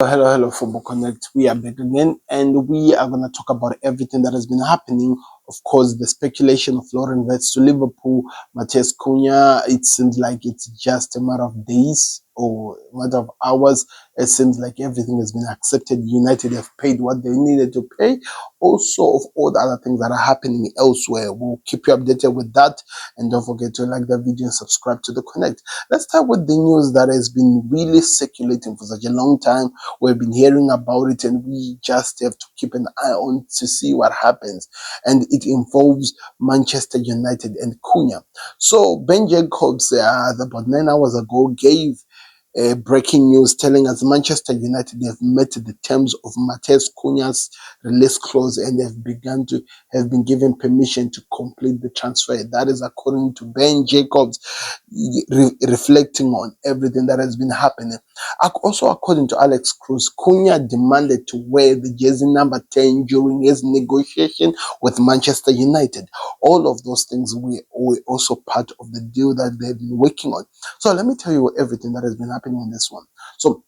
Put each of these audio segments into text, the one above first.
Hello, Football Connect. We are back again, and we are going to talk about everything that has been happening. Of course, the speculation of Lauren Vets to Liverpool, Matheus Cunha. It seems like it's just a matter of days or a matter of hours. It seems like everything has been accepted. United have paid what they needed to pay. Also, of all the other things that are happening elsewhere, we'll keep you updated with that. And don't forget to like the video and subscribe to the Connect. Let's start with the news that has been really circulating for such a long time. We've been hearing about it, and we just have to keep an eye on to see what happens. And it involves Manchester United and Cunha. So Ben Jacobs, about 9 hours ago, gave breaking news telling us Manchester United have met the terms of Matheus Cunha's release clause and have been given permission to complete the transfer. That is according to Ben Jacobs, reflecting on everything that has been happening. Also, according to Alex Cruz, Cunha demanded to wear the jersey number 10 during his negotiation with Manchester United. All of those things were also part of the deal that they've been working on. So let me tell you everything that has been happening on this one. So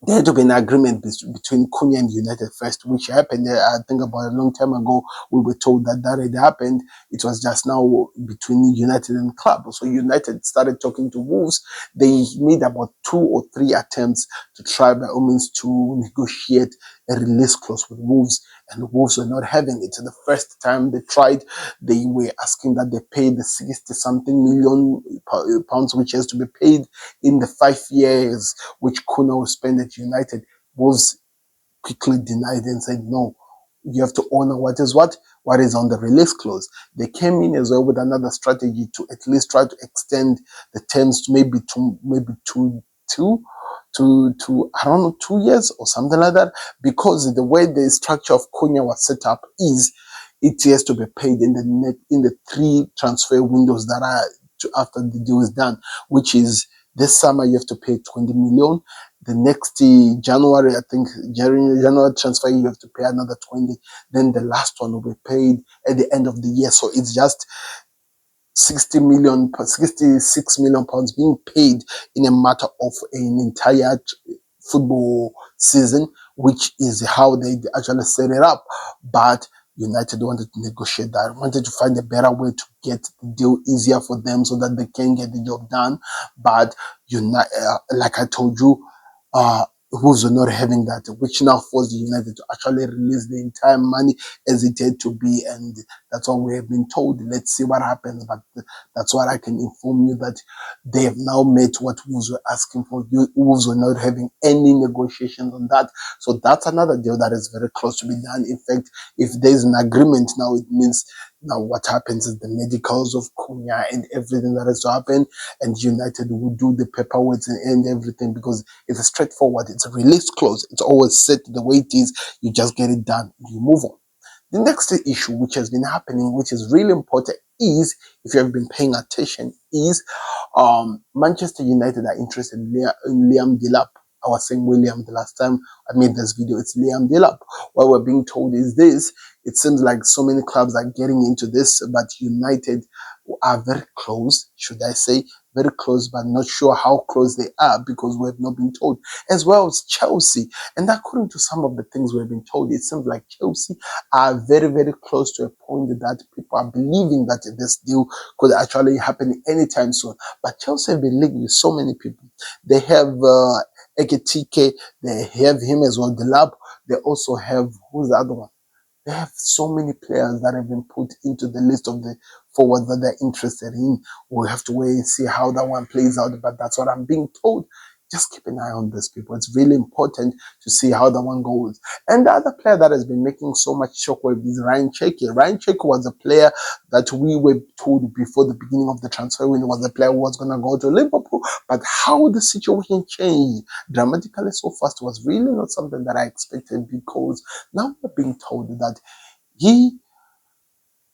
there had to be an agreement between Cunha and United first, which happened, I think, about a long time ago. We were told that had happened. It was just now between United and club. So United started talking to Wolves. They made about 2 or 3 attempts to try, by all means, to negotiate a release clause with Wolves, and Wolves were not having it. The first time they tried, they were asking that they pay the 60-something million pounds, which has to be paid in the 5 years which Cunha will spend at United. Wolves quickly denied and said, no, you have to honor what is on the release clause. They came in as well with another strategy to at least try to extend the terms to maybe I don't know, 2 years or something like that, because the way the structure of Cunha was set up is it has to be paid in the 3 transfer windows that are after the deal is done, which is this summer you have to pay 20 million. The next January, I think, January transfer, you have to pay another 20. Then the last one will be paid at the end of the year. So it's just 66 million pounds being paid in a matter of an entire football season, which is how they actually set it up. But United wanted to negotiate that, wanted to find a better way to get the deal easier for them so that they can get the job done. But like I told you, Wolves were not having that, which now forced United to actually release the entire money as it had to be, and that's what we have been told. Let's see what happens, but that's what I can inform you, that they have now met what Wolves were asking for. Wolves were not having any negotiations on that, so that's another deal that is very close to be done. In fact, if there's an agreement now, it means now what happens is the medicals of Cunha and everything that has to happen, and United will do the paperwork and everything, because it's straightforward. It's a release clause. It's always set the way it is. You just get it done. You move on. The next issue which has been happening, which is really important, is, if you have been paying attention, is Manchester United are interested in Liam Delap. I was saying William the last time I made this video. It's Liam Delap. What we're being told is this. It seems like so many clubs are getting into this, but United are very close, should I say, very close, but not sure how close they are because we have not been told. As well as Chelsea. And according to some of the things we've been told, it seems like Chelsea are very, very close to a point that people are believing that this deal could actually happen anytime soon. But Chelsea have been linked with so many people. They have Ekitike, they have him as well, Delap. They also have, who's the other one? They have so many players that have been put into the list of the forwards that they're interested in. We'll have to wait and see how that one plays out, but that's what I'm being told. Just keep an eye on this, people. It's really important to see how that one goes. And the other player that has been making so much shockwave is Ryan Cherki. Ryan Cherki was a player that we were told before the beginning of the transfer window was a player who was going to go to Liverpool. But how the situation changed dramatically so fast was really not something that I expected, because now we're being told that he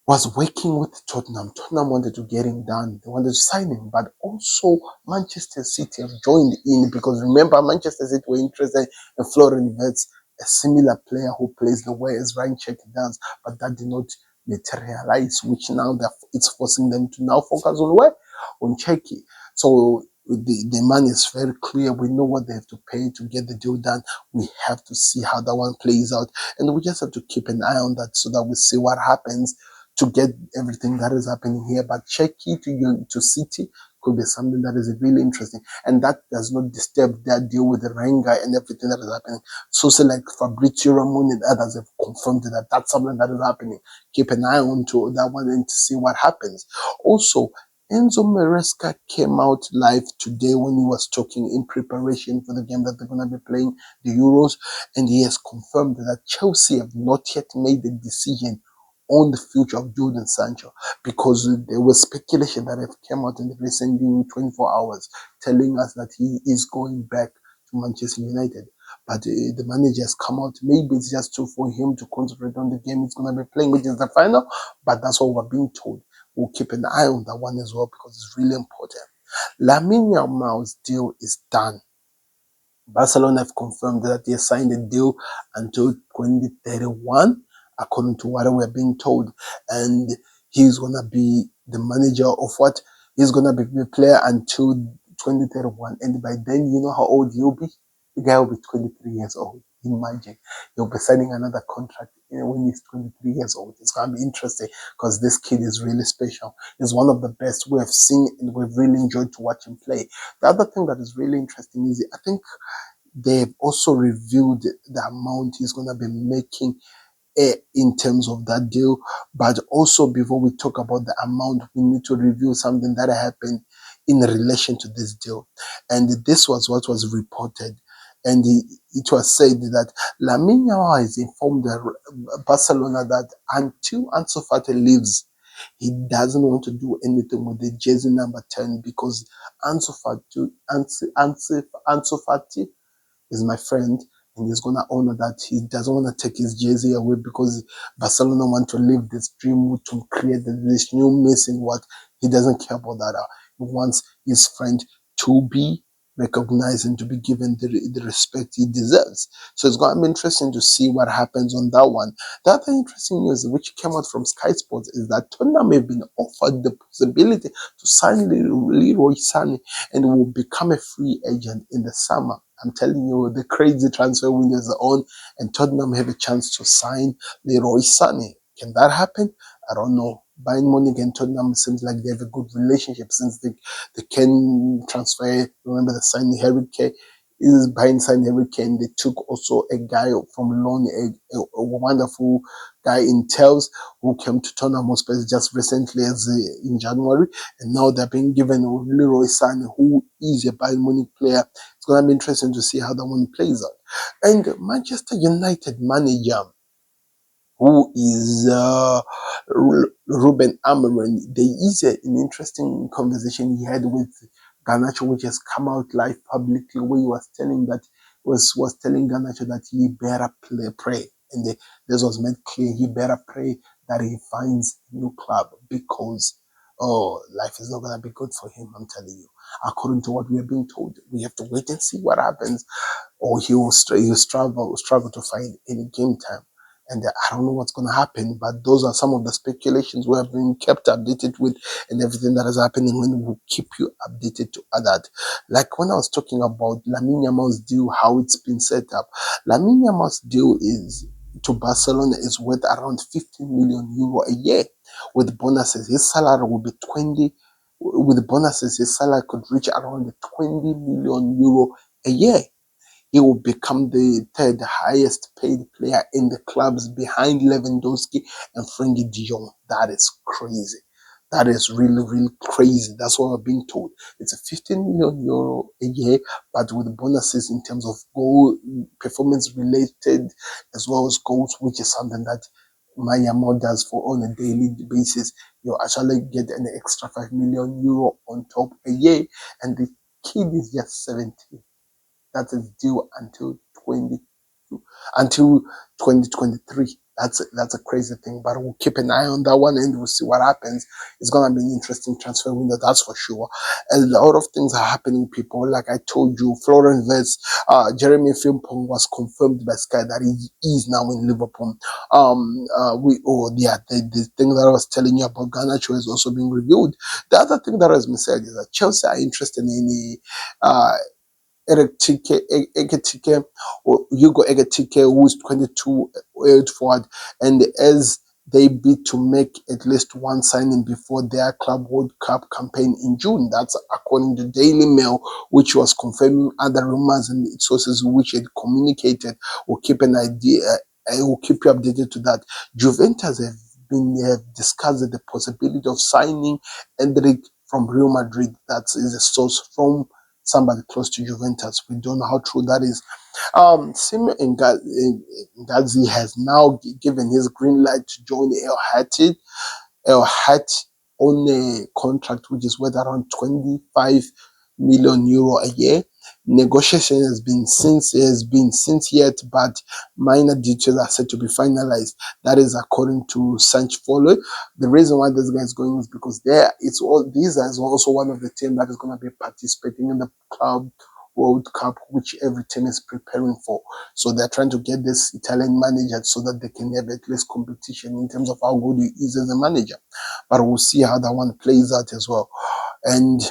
was working with Tottenham. Tottenham wanted to get him done. They wanted to sign him, but also Manchester City have joined in, because remember, Manchester City were interested in Florian Wirtz, a similar player who plays the way as Ryan Cherki does, but that did not materialize, which now it's forcing them to now focus on where? On Cherki. So the money is very clear. We know what they have to pay to get the deal done. We have to see how that one plays out. And we just have to keep an eye on that so that we see what happens to get everything that is happening here. But Czechia to City could be something that is really interesting. And that does not disturb their deal with the Ranga and everything that is happening. So say like Fabrizio Ramon and others have confirmed that that's something that is happening. Keep an eye on to that one and to see what happens. Also, Enzo Maresca came out live today when he was talking in preparation for the game that they're going to be playing, the Euros, and he has confirmed that Chelsea have not yet made the decision on the future of Jadon Sancho, because there was speculation that have come out in the recent 24 hours telling us that he is going back to Manchester United. But the manager has come out. Maybe it's just for him to concentrate on the game he's going to be playing, which is the final. But that's what we're being told. We'll keep an eye on that one as well because it's really important. Lamine Yamal's deal is done. Barcelona have confirmed that they signed a deal until 2031, according to what we're being told. And he's going to be the manager of what? He's going to be the player until 2031. And by then, you know how old he'll be? The guy will be 23 years old. Imagine. He'll be signing another contract when he's 23 years old. It's going to be interesting because this kid is really special. He's one of the best we have seen and we've really enjoyed to watch him play. The other thing that is really interesting is I think they've also revealed the amount he's going to be making in terms of that deal. But also, before we talk about the amount, we need to review something that happened in relation to this deal. And this was what was reported. And it was said that Lamine Yamal has informed Barcelona that until Ansu Fati leaves, he doesn't want to do anything with the jersey number 10 because Ansu Fati is my friend, and he's gonna honor that. He doesn't want to take his jersey away because Barcelona want to live this dream to create this new missing what he doesn't care about that. He wants his friend to be recognized and to be given the respect he deserves. So it's going to be interesting to see what happens on that one. The other interesting news which came out from Sky Sports is that Tottenham have been offered the possibility to sign Leroy Sané and will become a free agent in the summer. I'm telling you, the crazy transfer window is on, and Tottenham have a chance to sign Leroy Sané. Can that happen? I don't know. Bayern Munich and Tottenham seems like they have a good relationship since they can transfer. Remember the signing Harry Kane is Bayern signed Harry Kane. They took also a guy from loan, a wonderful guy in Tels who came to Tottenham Hotspur just recently as in January, and now they're being given Leroy Sané, who is a Bayern Munich player. It's going to be interesting to see how that one plays out. And Manchester United manager, who is Ruben Amorim, there is an interesting conversation he had with Garnacho, which has come out live publicly, where he was telling telling Garnacho that he better pray, and this was made clear. He better pray that he finds a new club because life is not gonna be good for him. I'm telling you, according to what we are being told, we have to wait and see what happens, or he'll struggle to find any game time. And I don't know what's going to happen, but those are some of the speculations we have been kept updated with and everything that is happening. When we'll keep you updated to that. Like when I was talking about Lamine Yamal's deal, how it's been set up. Lamine Yamal's deal is to Barcelona is worth around 15 million euro a year. With bonuses, his salary will be 20. With bonuses, his salary could reach around 20 million euro a year. He will become the third highest paid player in the clubs behind Lewandowski and Frenkie de Jong. That is crazy. That is really, really crazy. That's what we're being told. It's a 15 million euro a year, but with bonuses in terms of goal, performance related, as well as goals, which is something that Mayamo does for on a daily basis. You actually get an extra 5 million euro on top a year, and the kid is just 17. That is due until 2023. That's a crazy thing, but we'll keep an eye on that one and we'll see what happens. It's gonna be an interesting transfer window, that's for sure. And a lot of things are happening, people. Like I told you, Florent Wirtz, Jeremy Frimpong was confirmed by Sky that he is now in Liverpool. The thing that I was telling you about Garnacho is also being reviewed. The other thing that has been said is that Chelsea are interested in Ekitike, or Hugo Ekitike, who is 22 years forward, and as they bid to make at least one signing before their Club World Cup campaign in June. That's according to Daily Mail, which was confirming other rumors and sources which had communicated. Will keep an idea. I will keep you updated to that. Juventus have discussed the possibility of signing Endrick from Real Madrid. That is a source from somebody close to Juventus. We don't know how true that is. Simon Ngazi has now given his green light to join El Hat on a contract which is worth around 25 million euro a year. Negotiation has been since yet, but minor details are set to be finalized. That is according to Sanch Follow. The reason why this guy is going is because these guys are also one of the team that is going to be participating in the Club World Cup, which every team is preparing for. So they're trying to get this Italian manager so that they can have at least competition in terms of how good he is as a manager. But we'll see how that one plays out as well. And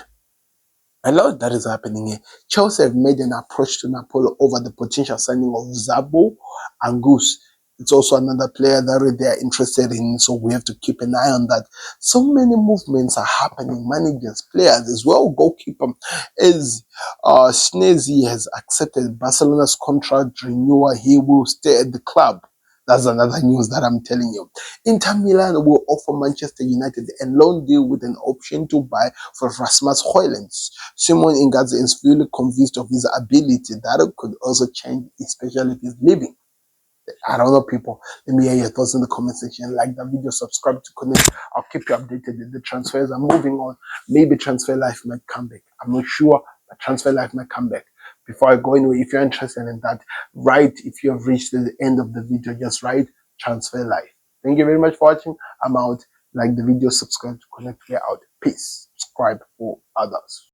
a lot that is happening here. Chelsea have made an approach to Napoli over the potential signing of Zabo and Goose. It's also another player that they are interested in, so we have to keep an eye on that. So many movements are happening, managers, players as well. Goalkeeper as Snezzy has accepted Barcelona's contract renewal. He will stay at the club. That's another news that I'm telling you. Inter Milan will offer Manchester United a loan deal with an option to buy for Rasmus Højlund. Simon Ingazi is fully convinced of his ability. That could also change, especially if he's leaving. I don't know, people. Let me hear your thoughts in the comment section. Like the video, subscribe to connect. I'll keep you updated. The transfers are moving on. Maybe Transfer Life might come back. I'm not sure, but Transfer Life might come back. Before I go anyway, if you're interested in that, write. If you have reached the end of the video, just write Transfer Life. Thank you very much for watching. I'm out. Like the video, subscribe to connect. We're out. Peace. Subscribe for others.